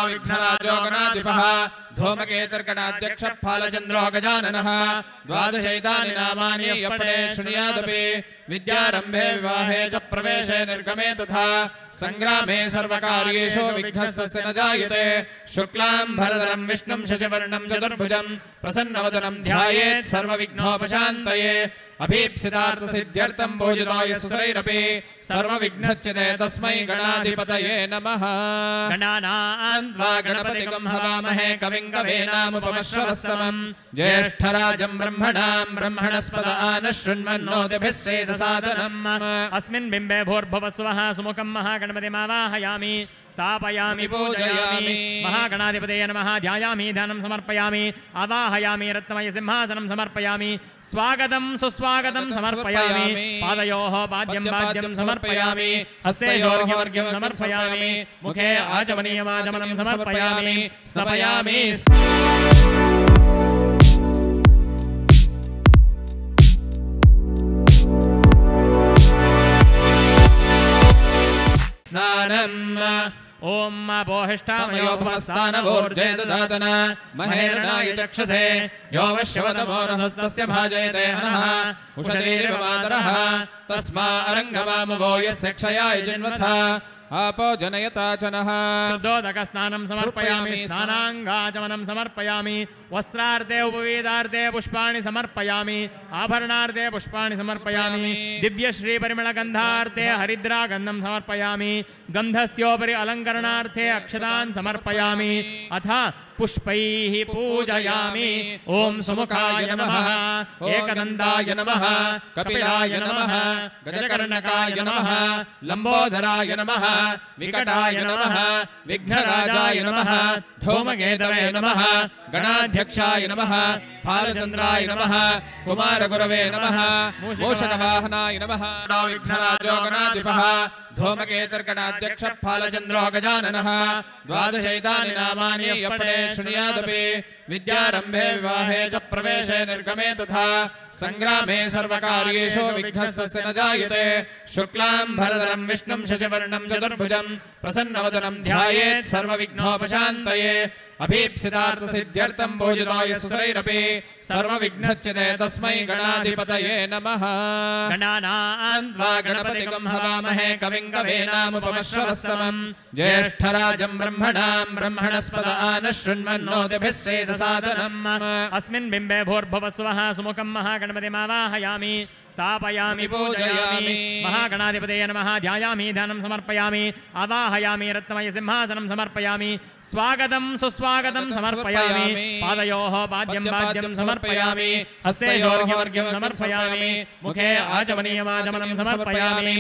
विघ्नराजो गणाधिपः धूमकेतुर्गणाध्यक्ष फालचन्द्रो गजाननः द्वादशैतानि नामानि यपणे शृणुयादपि विद्यारम्भे विवाहे च प्रवेशे निर्गमे तथा संग्रामे सर्वकार्येषु विघ्नस्य न जायते शुक्लां भरधरं विष्णुं शशिवर्णं चतुर्भुजं प्रसन्नवदनं ध्यायेत् सर्वविघ्नोपशान्तये अभीप्सितार्थसिद्ध्यर्थं पूजितो यशसैरपि सर्वविघ्नस्यते तस्मै गणाधिपतये नमः। गणानां त्वा गणपतिगं हवामहे कविं कवीनामुपमश्रवस्तमं ज्येष्ठराजं ब्रह्मणस्पद आनशृण्वन्नोतिभिः सेदसादनम्। अस्मिन् बिम्बे भूर्भुवस्वः सुमुखं महागणपतिमावाहयामि स्थापयामि पूजयामि महागणाधिपतये नमः। ध्यायामि ध्यानं समर्पयामि आवाहयामि रत्नमय सिंहासनं समर्पयामि स्वागतं सुस्वागतं समर्पयामि पादयोः पाद्यं पाद्यं समर्पयामि हस्तयोः अर्घ्यं समर्पयामि मुखे आचमनीयमाचमनं समर्पयामि स्नपयामि। ओम बोहिष्ठामयो भवस्तानवोर्जे ददातन महेरणाय चक्षसे यो वश्यवतमोरहस्तस्य भाजयते हनः उषतीरिव मातरः तस्मा अरङ्गवामवो यस्य क्षयाय जिन्वथा आपो जनयता च नः। शुद्धोदकस्नानं समर्पयामि स्नानाङ्गाचमनं समर्पयामि वस्त्रार्थे उपवेदार्थे पुष्पाणि समर्पयामि आभरणार्थे पुष्पाणि समर्पयामि दिव्यश्रीपरिमलगन्धार्थे हरिद्रागन्धं समर्पयामि गन्धस्योपरि अलङ्करणार्थे अक्षतान् समर्पयामि अथ पुष्पैः पूजयामि। ओम सुमुखाय नमः एकदन्ताय नमः कपिलाय नमः गजकर्णकाय नमः लंबोदराय नमः विकटाय नमः विघ्नराजाय नमः धूमकेतवे नमः गणाध्यक्षाय नमः फालचन्द्राय नमः कुमारगुरवे नमः मूषकवाहनाय नमः विघ्नराजो गणाधिपः धूमकेतुर्गणाध्यक्ष फालचन्द्रो गजाननः द्वादशैतानि नामानि यपणे शृणुयादपि विद्यारम्भे विवाहे च प्रवेशे निर्गमे तथा संग्रामे सर्वकार्येषु विघ्नस्य न जायते शुक्लां भरधरं विष्णुं शशिवर्णं चतुर्भुजं प्रसन्नवदनं ध्यायेत् सर्वविघ्नोपशान्तये अभीप्सितार्थसिद्ध्यर्थं पूजितो यशसैरपि सर्वविघ्नस्यते तस्मै गणाधिपतये नमः। गणानां त्वा गणपतिगं हवामहे कविं कवीनामुपमश्रवस्तमं ज्येष्ठराजं ब्रह्मणस्पद आनशृण्वन्नोतिभिः सेदसादनम्। अस्मिन् बिम्बे भूर्भुवस्वः सुमुखं महागणपतिमावाहयामि स्थापयामि पूजयामि महागणाधिपतये नमः। ध्यायामि ध्यानं समर्पयामि आवाहयामि रत्नमय सिंहासनं समर्पयामि स्वागतं सुस्वागतं समर्पयामि पादयोः पाद्यं पाद्यं समर्पयामि हस्तयोः अर्घ्यं समर्पयामि मुखे आचमनीयमाचमनं समर्पयामि।